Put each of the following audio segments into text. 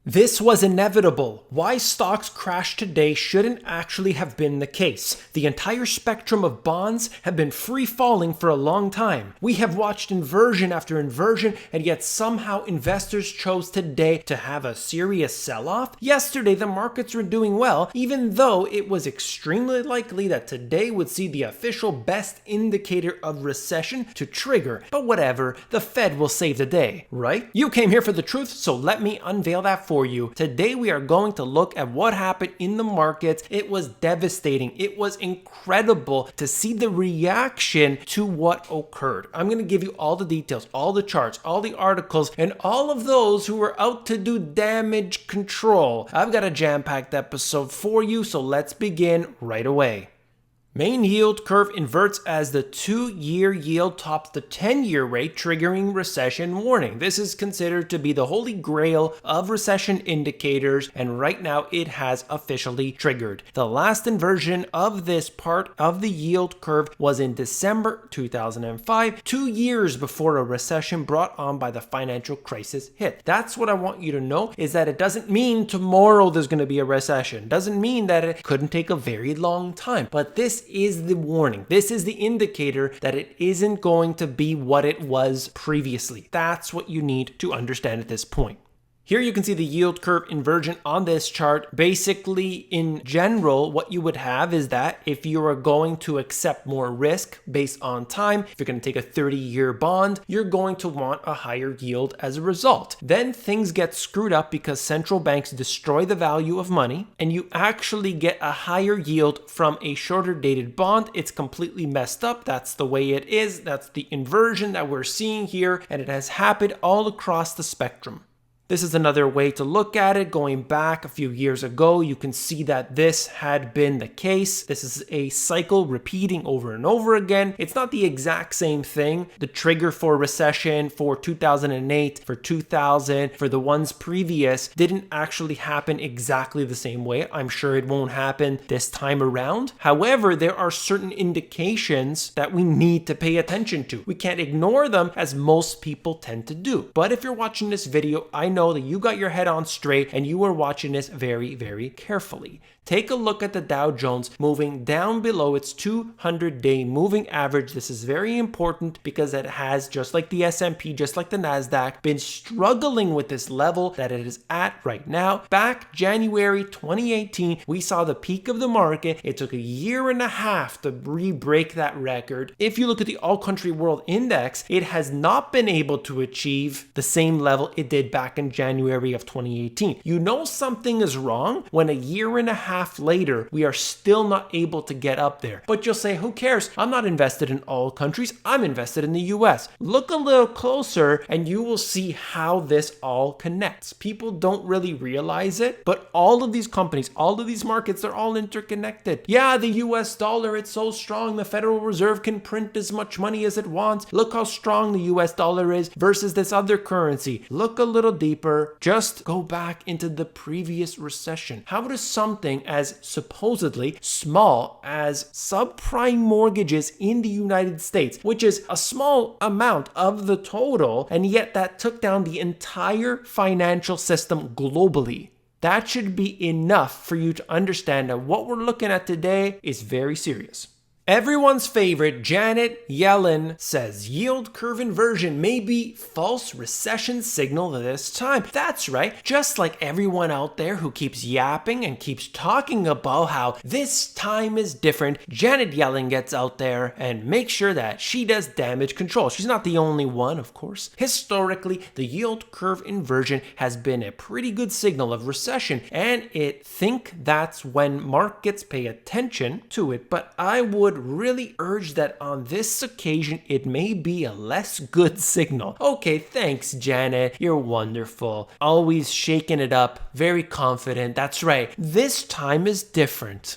This was inevitable. Why stocks crashed today shouldn't actually have been the case. The entire spectrum of bonds have been free falling for a long time. We have watched inversion after inversion, and yet somehow investors chose today to have a serious sell-off. Yesterday the markets were doing well, even though it was extremely likely that today would see the official best indicator of recession to trigger. But whatever, the Fed will save the day, right? You came here for the truth, so let me unveil that for you. Today we are going to look at what happened in the markets. It was devastating. It was incredible to see the reaction to what occurred. I'm going to give you all the details, all the charts, all the articles, and all of those who were out to do damage control. I've got a jam-packed episode for you, so let's begin right away. Main yield curve inverts as the 2-year yield tops the 10-year rate, triggering recession warning. This is considered to be the holy grail of recession indicators, and right now it has officially triggered. The last inversion of this part of the yield curve was in December 2005, 2 years before a recession brought on by the financial crisis hit. That's what I want you to know, is that it doesn't mean tomorrow there's going to be a recession. Doesn't mean that it couldn't take a very long time, but this is the warning. This is the indicator that it isn't going to be what it was previously. That's what you need to understand at this point. Here you can see the yield curve inversion on this chart. Basically, in general, what you would have is that if you are going to accept more risk based on time, if you're going to take a 30-year bond, you're going to want a higher yield as a result. Then things get screwed up because central banks destroy the value of money, and you actually get a higher yield from a shorter dated bond. It's completely messed up. That's the way it is. That's the inversion that we're seeing here, and it has happened all across the spectrum. This is another way to look at it. Going back a few years ago, you can see that this had been the case. This is a cycle repeating over and over again. It's not the exact same thing. The trigger for recession for 2008, for 2000, for the ones previous didn't actually happen exactly the same way. I'm sure it won't happen this time around. However, there are certain indications that we need to pay attention to. We can't ignore them as most people tend to do. But if you're watching this video, I know that you got your head on straight and you are watching this very, very carefully. Take a look at the Dow Jones moving down below its 200-day moving average. This is very important because it has, just like the S&P, just like the Nasdaq, been struggling with this level that it is at right now. Back January 2018, we saw the peak of the market. It took a year and a half to re-break that record. If you look at the All Country World Index, it has not been able to achieve the same level it did back in January of 2018. You know something is wrong when a year and a half later, we are still not able to get up there. But you'll say, who cares? I'm not invested in all countries. I'm invested in the US. Look a little closer and you will see how this all connects. People don't really realize it, but all of these companies, all of these markets, they're all interconnected. Yeah, the US dollar, it's so strong. The Federal Reserve can print as much money as it wants. Look how strong the US dollar is versus this other currency. Look a little deeper. Just go back into the previous recession. How does something as supposedly small as subprime mortgages in the United States, which is a small amount of the total, and yet that took down the entire financial system globally. That should be enough for you to understand that what we're looking at today is very serious. Everyone's favorite Janet Yellen says yield curve inversion may be false recession signal this time. That's right. Just like everyone out there who keeps yapping and keeps talking about how this time is different, Janet Yellen gets out there and makes sure that she does damage control. She's not the only one, of course. Historically, the yield curve inversion has been a pretty good signal of recession, and I think that's when markets pay attention to it. But I would really urge that on this occasion it may be a less good signal. Okay, thanks Janet, you're wonderful. Always shaking it up, very confident. That's right, this time is different.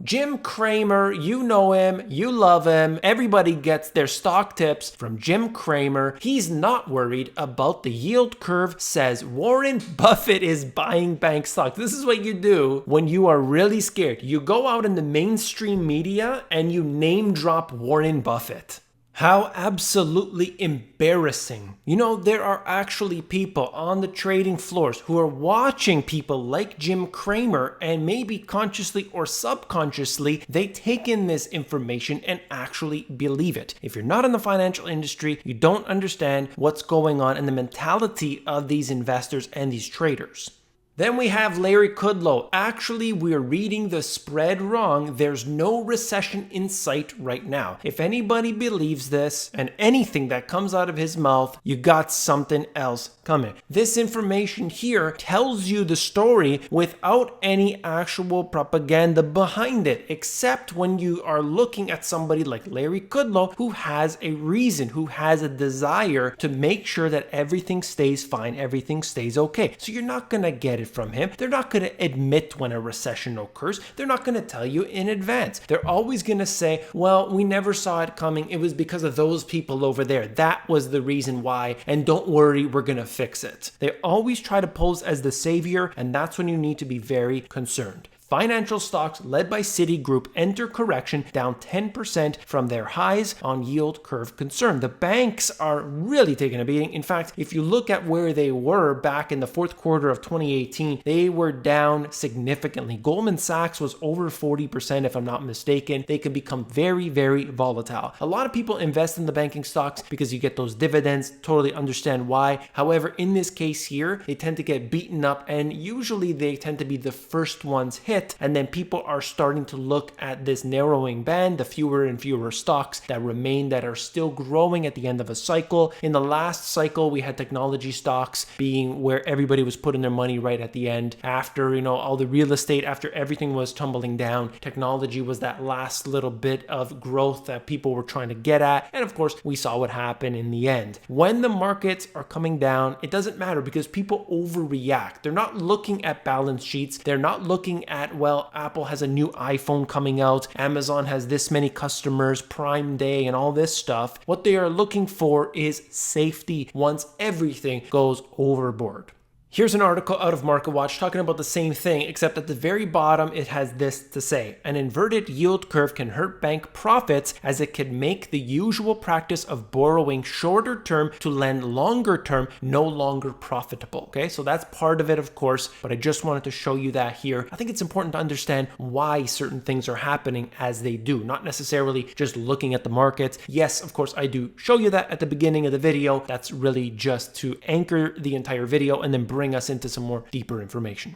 Jim Cramer, you know him, you love him. Everybody gets their stock tips from Jim Cramer. He's not worried about the yield curve, says Warren Buffett is buying bank stocks. This is what you do when you are really scared. You go out in the mainstream media and you name drop Warren Buffett. How absolutely embarrassing. You know, there are actually people on the trading floors who are watching people like Jim Cramer, and maybe consciously or subconsciously, they take in this information and actually believe it. If you're not in the financial industry, you don't understand what's going on and the mentality of these investors and these traders. Then we have Larry Kudlow. Actually, we're reading the spread wrong. There's no recession in sight right now. If anybody believes this and anything that comes out of his mouth, you got something else coming. This information here tells you the story without any actual propaganda behind it, except when you are looking at somebody like Larry Kudlow, who has a reason, who has a desire to make sure that everything stays fine, everything stays okay. So you're not going to get it from him. They're not going to admit when a recession occurs. They're not going to tell you in advance. They're always going to say, well, we never saw it coming. It was because of those people over there. That was the reason why. And don't worry, we're going to fix it. They always try to pose as the savior, and that's when you need to be very concerned. Financial stocks led by Citigroup enter correction down 10% from their highs on yield curve concern. The banks are really taking a beating. In fact, if you look at where they were back in the fourth quarter of 2018, they were down significantly. Goldman Sachs was over 40%, if I'm not mistaken. They could become very, very volatile. A lot of people invest in the banking stocks because you get those dividends. Totally understand why. However, in this case here, they tend to get beaten up, and usually they tend to be the first ones hit. And then people are starting to look at this narrowing band, the fewer and fewer stocks that remain that are still growing at the end of a cycle. In the last cycle, we had technology stocks being where everybody was putting their money right at the end. After, all the real estate, after everything was tumbling down, technology was that last little bit of growth that people were trying to get at. And of course, we saw what happened in the end. When the markets are coming down, it doesn't matter because people overreact. They're not looking at balance sheets. They're not looking at, well, Apple has a new iPhone coming out, Amazon has this many customers, Prime Day, and all this stuff. What they are looking for is safety once everything goes overboard. Here's an article out of MarketWatch talking about the same thing, except at the very bottom it has this to say: an inverted yield curve can hurt bank profits as it can make the usual practice of borrowing shorter term to lend longer term no longer profitable. Okay, so that's part of it, of course, but I just wanted to show you that here. I think it's important to understand why certain things are happening as they do, not necessarily just looking at the markets. Yes, of course, I do show you that at the beginning of the video. That's really just to anchor the entire video and then bring us into some more deeper information.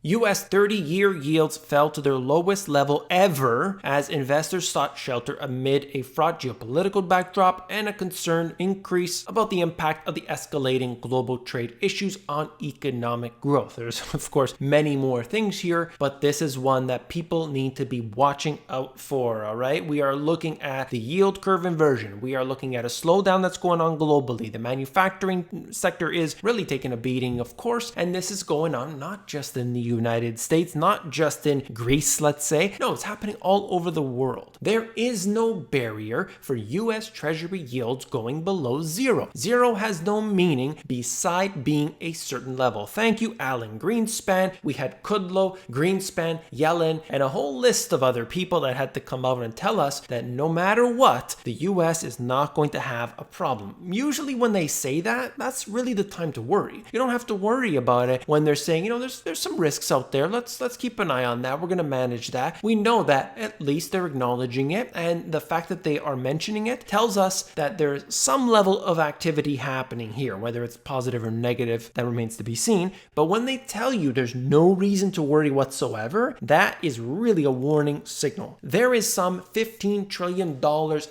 U.S. 30-year yields fell to their lowest level ever as investors sought shelter amid a fraught geopolitical backdrop and a concerned increase about the impact of the escalating global trade issues on economic growth. There's, of course, many more things here, but this is one that people need to be watching out for, all right? We are looking at the yield curve inversion. We are looking at a slowdown that's going on globally. The manufacturing sector is really taking a beating, of course, and this is going on not just in the United States, not just in Greece, let's say. No, it's happening all over the world. There is no barrier for US Treasury yields going below zero. Zero has no meaning beside being a certain level. Thank you, Alan Greenspan. We had Kudlow, Greenspan, Yellen, and a whole list of other people that had to come out and tell us that no matter what, the US is not going to have a problem. Usually when they say that, that's really the time to worry. You don't have to worry about it when they're saying, there's some risks out there. Let's keep an eye on that. We're going to manage that. We know that at least they're acknowledging it, and the fact that they are mentioning it tells us that there's some level of activity happening here. Whether it's positive or negative, that remains to be seen. But when they tell you there's no reason to worry whatsoever, that is really a warning signal. There is some $15 trillion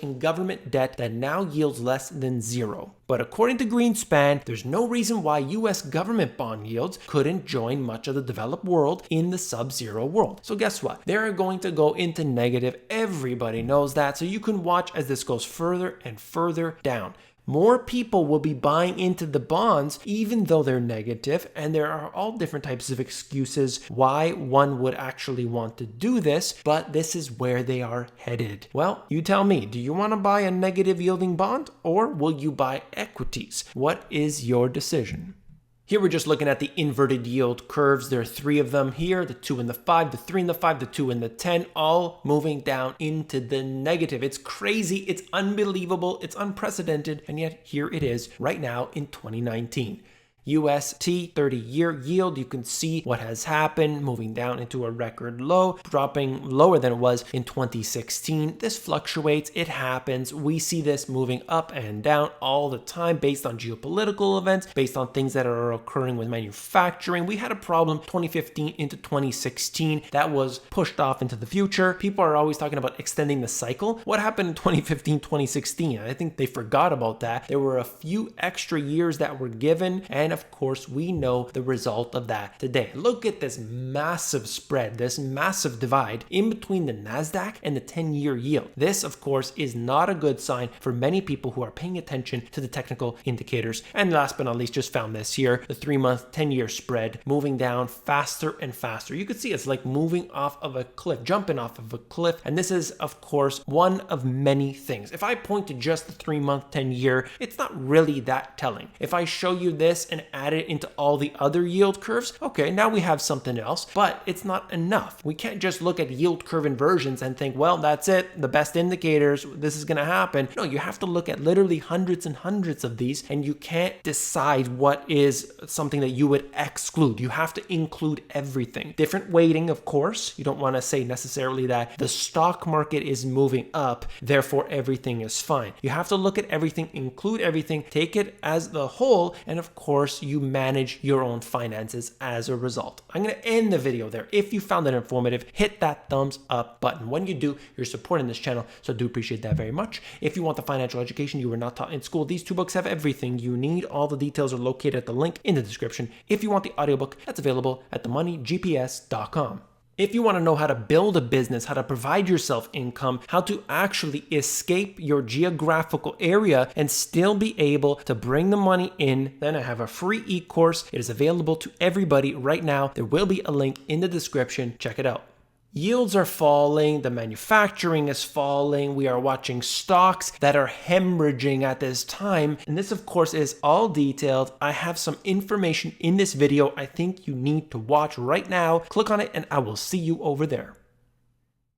in government debt that now yields less than zero. But according to Greenspan, there's no reason why US government bond yields couldn't join much of the developed world in the sub-zero world. So guess what? They're going to go into negative. Everybody knows that. So you can watch as this goes further and further down. More people will be buying into the bonds even though they're negative, and there are all different types of excuses why one would actually want to do this, but this is where they are headed. Well, you tell me, do you want to buy a negative yielding bond or will you buy equities? What is your decision? Here we're just looking at the inverted yield curves. There are 3 of them here, the 2 and the 5, the 3 and the 5, the 2 and the 10, all moving down into the negative. It's crazy, it's unbelievable, it's unprecedented, and yet here it is right now in 2019. UST 30-year yield, you can see what has happened, moving down into a record low, dropping lower than it was in 2016. This fluctuates, it happens. We see this moving up and down all the time based on geopolitical events, based on things that are occurring with manufacturing. We had a problem 2015 into 2016 that was pushed off into the future. People are always talking about extending the cycle. What happened in 2015, 2016? I think they forgot about that. There were a few extra years that were given, and of course, we know the result of that today. Look at this massive spread, this massive divide in between the NASDAQ and the 10-year yield. This, of course, is not a good sign for many people who are paying attention to the technical indicators. And last but not least, just found this here, the 3-month, 10-year spread moving down faster and faster. You could see it's like moving off of a cliff, jumping off of a cliff. And this is, of course, one of many things. If I point to just the 3-month, 10-year, it's not really that telling. If I show you this and add it into all the other yield curves, okay, now we have something else, but it's not enough. We can't just look at yield curve inversions and think, well, that's it, the best indicators, this is going to happen. No, you have to look at literally hundreds and hundreds of these, and you can't decide what is something that you would exclude. You have to include everything. Different weighting, of course. You don't want to say necessarily that the stock market is moving up, therefore everything is fine. You have to look at everything, include everything, take it as the whole, and of course, you manage your own finances as a result. I'm going to end the video there. If you found it informative, hit that thumbs up button. When you do, you're supporting this channel, so I do appreciate that very much. If you want the financial education you were not taught in school, these 2 books have everything you need. All the details are located at the link in the description. If you want the audiobook, that's available at themoneygps.com. If you want to know how to build a business, how to provide yourself income, how to actually escape your geographical area and still be able to bring the money in, then I have a free e-course. It is available to everybody right now. There will be a link in the description. Check it out. Yields are falling, the manufacturing is falling, we are watching stocks that are hemorrhaging at this time, and this of course is all detailed. I have some information in this video I think you need to watch right now. Click on it and I will see you over there.